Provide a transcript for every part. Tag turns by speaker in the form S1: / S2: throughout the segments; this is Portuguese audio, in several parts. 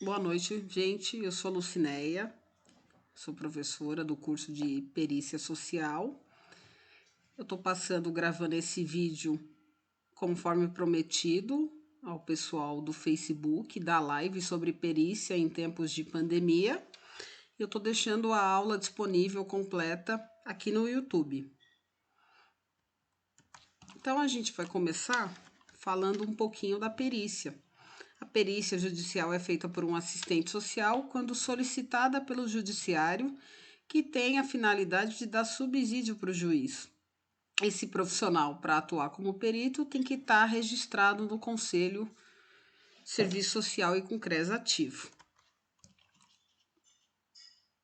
S1: Boa noite, gente. Eu sou Lucinéia, sou professora do curso de Perícia Social. Eu estou gravando esse vídeo conforme prometido ao pessoal do Facebook, da live sobre perícia em tempos de pandemia. Eu estou deixando a aula disponível completa aqui no YouTube. Então, a gente vai começar falando um pouquinho da perícia. A perícia judicial é feita por um assistente social quando solicitada pelo judiciário, que tem a finalidade de dar subsídio para o juiz. Esse profissional, para atuar como perito, tem que estar registrado no Conselho de Serviço Social e com CRES ativo.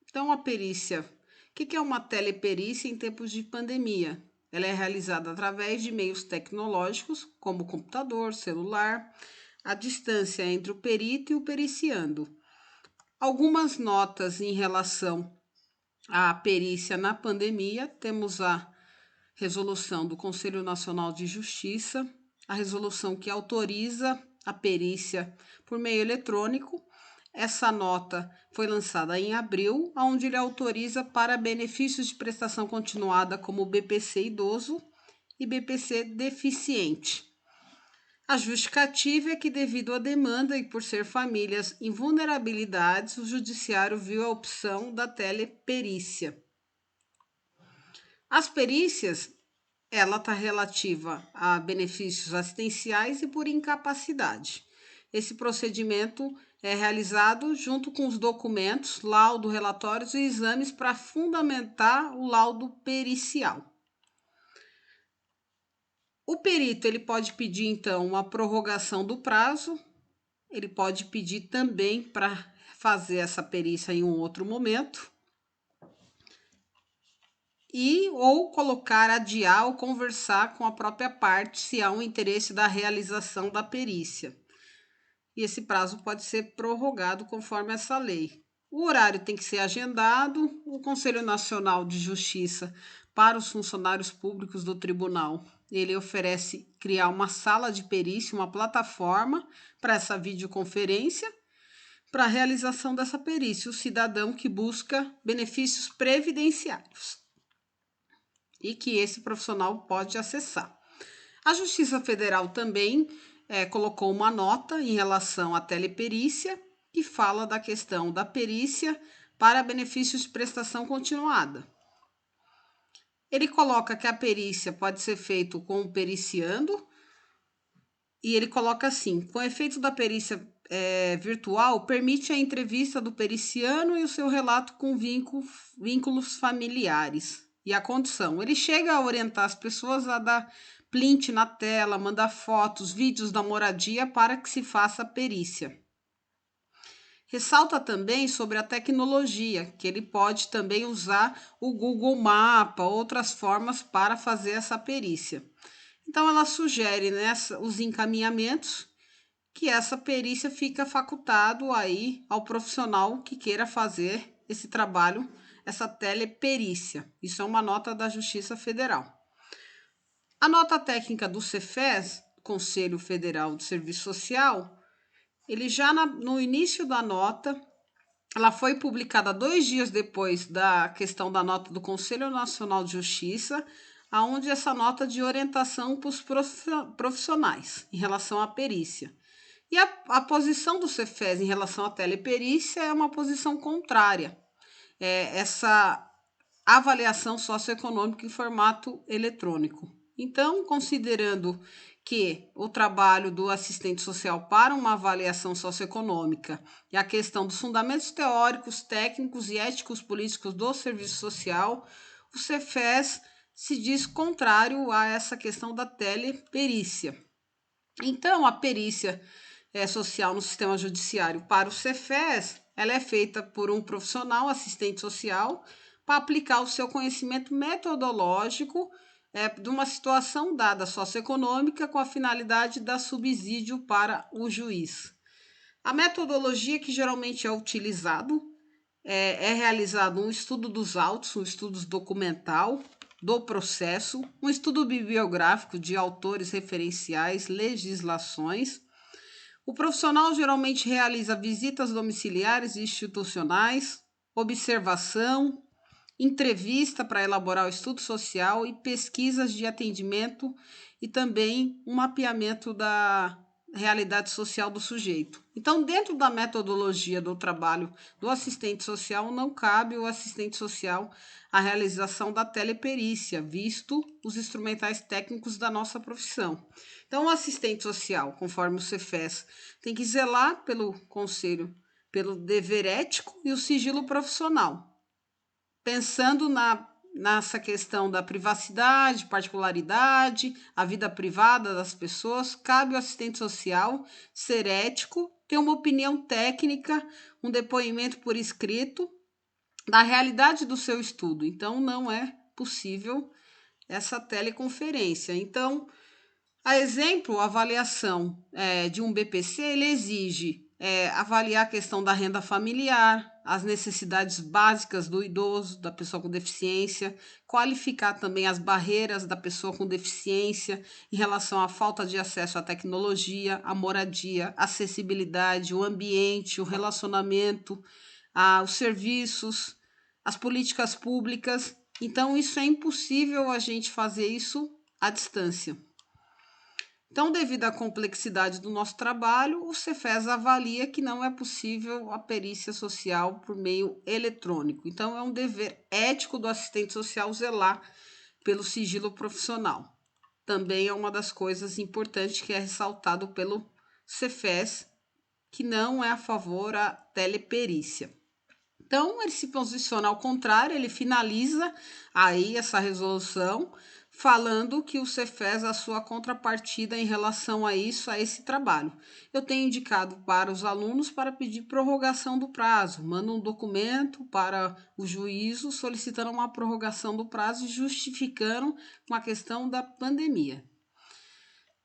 S1: Então, a perícia. O que é uma teleperícia em tempos de pandemia? Ela é realizada através de meios tecnológicos, como computador, celular, a distância entre o perito e o periciando. Algumas notas em relação à perícia na pandemia: temos a resolução do Conselho Nacional de Justiça, a resolução que autoriza a perícia por meio eletrônico. Essa nota foi lançada em abril, onde ele autoriza para benefícios de prestação continuada como BPC idoso e BPC deficiente. A justificativa é que, devido à demanda e por ser famílias em vulnerabilidades, o judiciário viu a opção da teleperícia. As perícias, ela está relativa a benefícios assistenciais e por incapacidade. Esse procedimento é realizado junto com os documentos, laudo, relatórios e exames para fundamentar o laudo pericial. O perito ele pode pedir, então, uma prorrogação do prazo. Ele pode pedir também para fazer essa perícia em um outro momento ou colocar, adiar ou conversar com a própria parte se há um interesse da realização da perícia. E esse prazo pode ser prorrogado conforme essa lei. O horário tem que ser agendado. O Conselho Nacional de Justiça, para os funcionários públicos do tribunal, ele oferece criar uma sala de perícia, uma plataforma para essa videoconferência, para a realização dessa perícia, o cidadão que busca benefícios previdenciários e que esse profissional pode acessar. A Justiça Federal também colocou uma nota em relação à teleperícia, que fala da questão da perícia para benefícios de prestação continuada. Ele coloca que a perícia pode ser feita com o periciando, e ele coloca assim: com efeito da perícia virtual, permite a entrevista do periciano e o seu relato com vínculos familiares. E a condição: ele chega a orientar as pessoas a dar print na tela, mandar fotos, vídeos da moradia para que se faça a perícia. Ressalta também sobre a tecnologia, que ele pode também usar o Google Mapa, outras formas para fazer essa perícia. Então, ela sugere os encaminhamentos, que essa perícia fica facultado aí ao profissional que queira fazer esse trabalho, essa teleperícia. Isso é uma nota da Justiça Federal. A nota técnica do Cefes, Conselho Federal de Serviço Social, ele já no início da nota, ela foi publicada 2 dias depois da questão da nota do Conselho Nacional de Justiça, onde essa nota de orientação para os profissionais em relação à perícia. E a posição do Cefes em relação à teleperícia é uma posição contrária. Essa avaliação socioeconômica em formato eletrônico. Então, considerando que o trabalho do assistente social para uma avaliação socioeconômica e a questão dos fundamentos teóricos, técnicos e éticos políticos do serviço social, o Cefes se diz contrário a essa questão da teleperícia. Então, a perícia social no sistema judiciário para o Cefes, ela é feita por um profissional, assistente social, para aplicar o seu conhecimento metodológico de uma situação dada socioeconômica com a finalidade de dar subsídio para o juiz. A metodologia que geralmente é utilizado é realizado um estudo dos autos, um estudo documental do processo, um estudo bibliográfico de autores referenciais, legislações, O profissional geralmente realiza visitas domiciliares e institucionais, observação, entrevista para elaborar o estudo social e pesquisas de atendimento e também um mapeamento da realidade social do sujeito. Então, dentro da metodologia do trabalho do assistente social, não cabe o assistente social a realização da teleperícia, visto os instrumentais técnicos da nossa profissão. Então, o assistente social, conforme o Cefes, tem que zelar pelo conselho, pelo dever ético e o sigilo profissional, pensando nessa questão da privacidade, particularidade, a vida privada das pessoas. Cabe ao assistente social ser ético, ter uma opinião técnica, um depoimento por escrito da realidade do seu estudo. Então, não é possível essa teleconferência. Então, a exemplo, a avaliação de um BPC, ele exige avaliar a questão da renda familiar, as necessidades básicas do idoso, da pessoa com deficiência, qualificar também as barreiras da pessoa com deficiência em relação à falta de acesso à tecnologia, à moradia, acessibilidade, o ambiente, o relacionamento, os serviços, as políticas públicas. Então, isso é impossível a gente fazer isso à distância. Então, devido à complexidade do nosso trabalho, o Cefes avalia que não é possível a perícia social por meio eletrônico. Então, é um dever ético do assistente social zelar pelo sigilo profissional. Também é uma das coisas importantes que é ressaltado pelo Cefes, que não é a favor da teleperícia. Então, ele se posiciona ao contrário, ele finaliza aí essa resolução, falando que o Cefes a sua contrapartida em relação a isso, a esse trabalho. Eu tenho indicado para os alunos para pedir prorrogação do prazo, manda um documento para o juízo solicitando uma prorrogação do prazo e justificando com a questão da pandemia.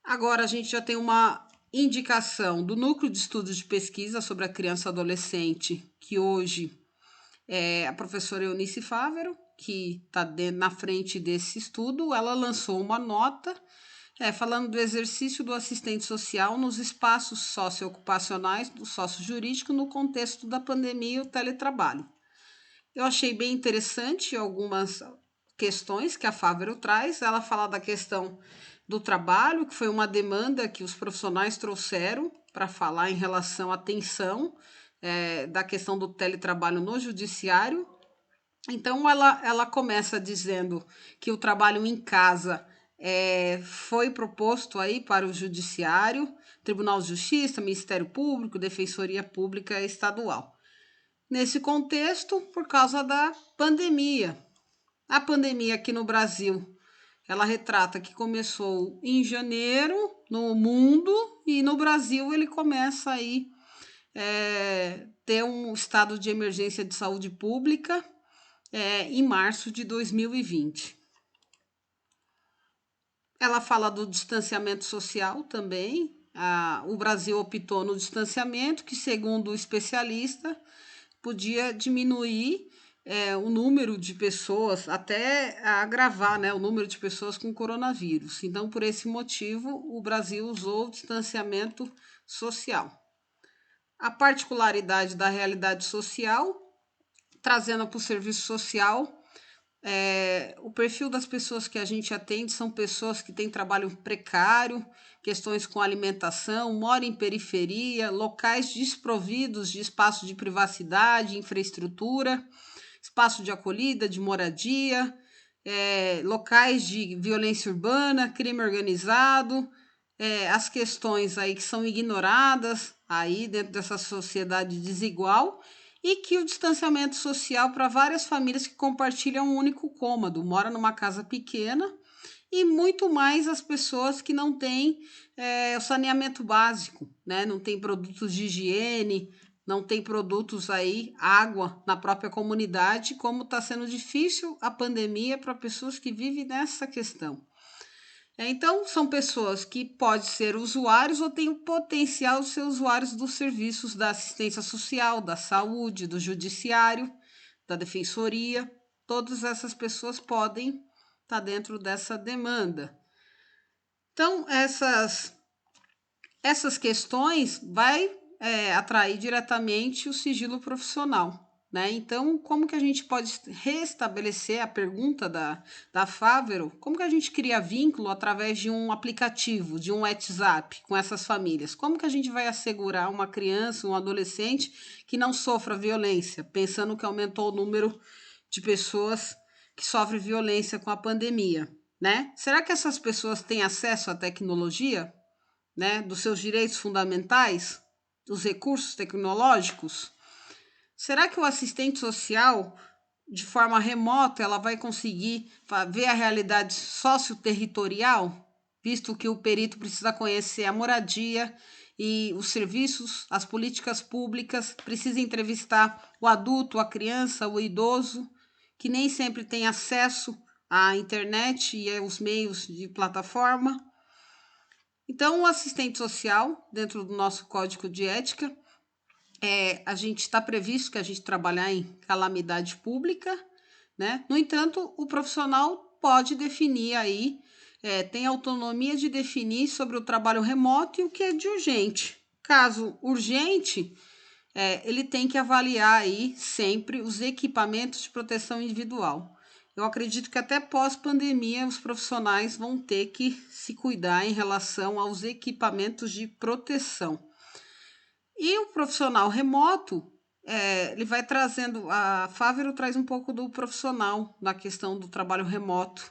S1: Agora a gente já tem uma indicação do Núcleo de Estudos de Pesquisa sobre a Criança e Adolescente, que hoje a professora Eunice Fávero, que está na frente desse estudo, ela lançou uma nota falando do exercício do assistente social nos espaços socioocupacionais do sócio-jurídico no contexto da pandemia e o teletrabalho. Eu achei bem interessante algumas questões que a Fávero traz. Ela fala da questão do trabalho, que foi uma demanda que os profissionais trouxeram para falar em relação à atenção da questão do teletrabalho no judiciário. Então, ela começa dizendo que o trabalho em casa foi proposto aí para o Judiciário, Tribunal de Justiça, Ministério Público, Defensoria Pública Estadual. Nesse contexto, por causa da pandemia. A pandemia aqui no Brasil, ela retrata que começou em janeiro no mundo e no Brasil ele começa aí ter um estado de emergência de saúde pública em março de 2020. Ela fala do distanciamento social também. O Brasil optou no distanciamento, que segundo o especialista, podia diminuir o número de pessoas, até agravar o número de pessoas com coronavírus. Então, por esse motivo, o Brasil usou o distanciamento social. A particularidade da realidade social, trazendo para o serviço social, o perfil das pessoas que a gente atende são pessoas que têm trabalho precário, questões com alimentação, moram em periferia, locais desprovidos de espaço de privacidade, infraestrutura, espaço de acolhida, de moradia, locais de violência urbana, crime organizado, as questões aí que são ignoradas aí dentro dessa sociedade desigual, e que o distanciamento social para várias famílias que compartilham um único cômodo, moram numa casa pequena, e muito mais as pessoas que não têm o saneamento básico, né? Não tem produtos de higiene, não tem produtos aí, água na própria comunidade, como está sendo difícil a pandemia para pessoas que vivem nessa questão. Então, são pessoas que podem ser usuários ou têm o potencial de ser usuários dos serviços da assistência social, da saúde, do judiciário, da defensoria. Todas essas pessoas podem estar dentro dessa demanda. Então, essas Essas questões vai atrair diretamente o sigilo profissional. Né? Então, como que a gente pode restabelecer a pergunta da Favero? Como que a gente cria vínculo através de um aplicativo, de um WhatsApp com essas famílias? Como que a gente vai assegurar uma criança, um adolescente que não sofra violência, pensando que aumentou o número de pessoas que sofrem violência com a pandemia? Né? Será que essas pessoas têm acesso à tecnologia? Né, dos seus direitos fundamentais, dos recursos tecnológicos? Será que o assistente social, de forma remota, ela vai conseguir ver a realidade socioterritorial, visto que o perito precisa conhecer a moradia e os serviços, as políticas públicas, precisa entrevistar o adulto, a criança, o idoso, que nem sempre tem acesso à internet e aos meios de plataforma. Então, o assistente social, dentro do nosso código de ética, a gente está previsto que a gente trabalhar em calamidade pública, né? No entanto, o profissional pode definir aí, tem autonomia de definir sobre o trabalho remoto e o que é de urgente. Caso urgente, ele tem que avaliar aí sempre os equipamentos de proteção individual. Eu acredito que até pós-pandemia os profissionais vão ter que se cuidar em relação aos equipamentos de proteção. E o profissional remoto, ele vai trazendo, a Favero traz um pouco do profissional na questão do trabalho remoto,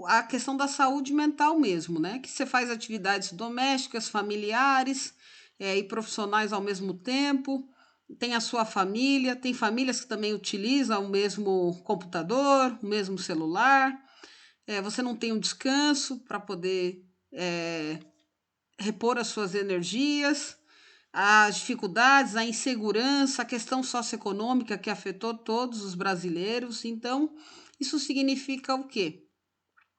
S1: a questão da saúde mental mesmo, né? Que você faz atividades domésticas, familiares e profissionais ao mesmo tempo, tem a sua família, tem famílias que também utilizam o mesmo computador, o mesmo celular, você não tem um descanso para poder repor as suas energias, as dificuldades, a insegurança, a questão socioeconômica que afetou todos os brasileiros. Então, isso significa o quê?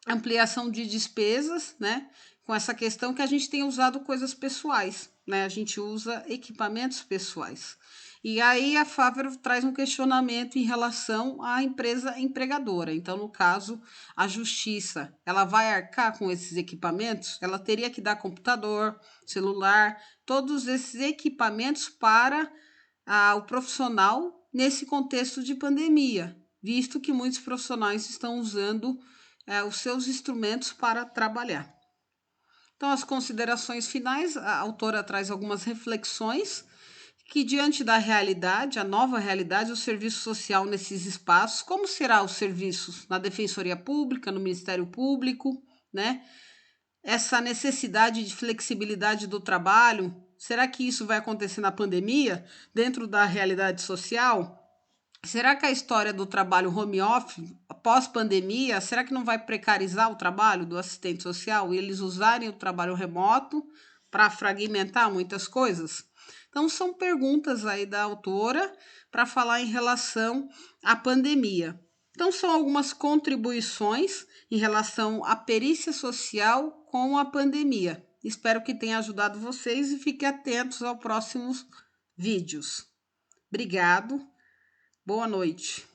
S1: Ampliação de despesas, né? Com essa questão que a gente tem usado coisas pessoais, né? A gente usa equipamentos pessoais. E aí a Favero traz um questionamento em relação à empresa empregadora. Então, no caso, a justiça, ela vai arcar com esses equipamentos? Ela teria que dar computador, celular, todos esses equipamentos para o profissional nesse contexto de pandemia, visto que muitos profissionais estão usando os seus instrumentos para trabalhar. Então, as considerações finais, a autora traz algumas reflexões que, diante da realidade, a nova realidade, o serviço social nesses espaços, como será os serviços na Defensoria Pública, no Ministério Público, né? Essa necessidade de flexibilidade do trabalho, será que isso vai acontecer na pandemia, dentro da realidade social? Será que a história do trabalho home office, após pandemia, será que não vai precarizar o trabalho do assistente social e eles usarem o trabalho remoto para fragmentar muitas coisas? Então, são perguntas aí da autora para falar em relação à pandemia. Então, são algumas contribuições em relação à perícia social com a pandemia. Espero que tenha ajudado vocês e fiquem atentos aos próximos vídeos. Obrigado. Boa noite.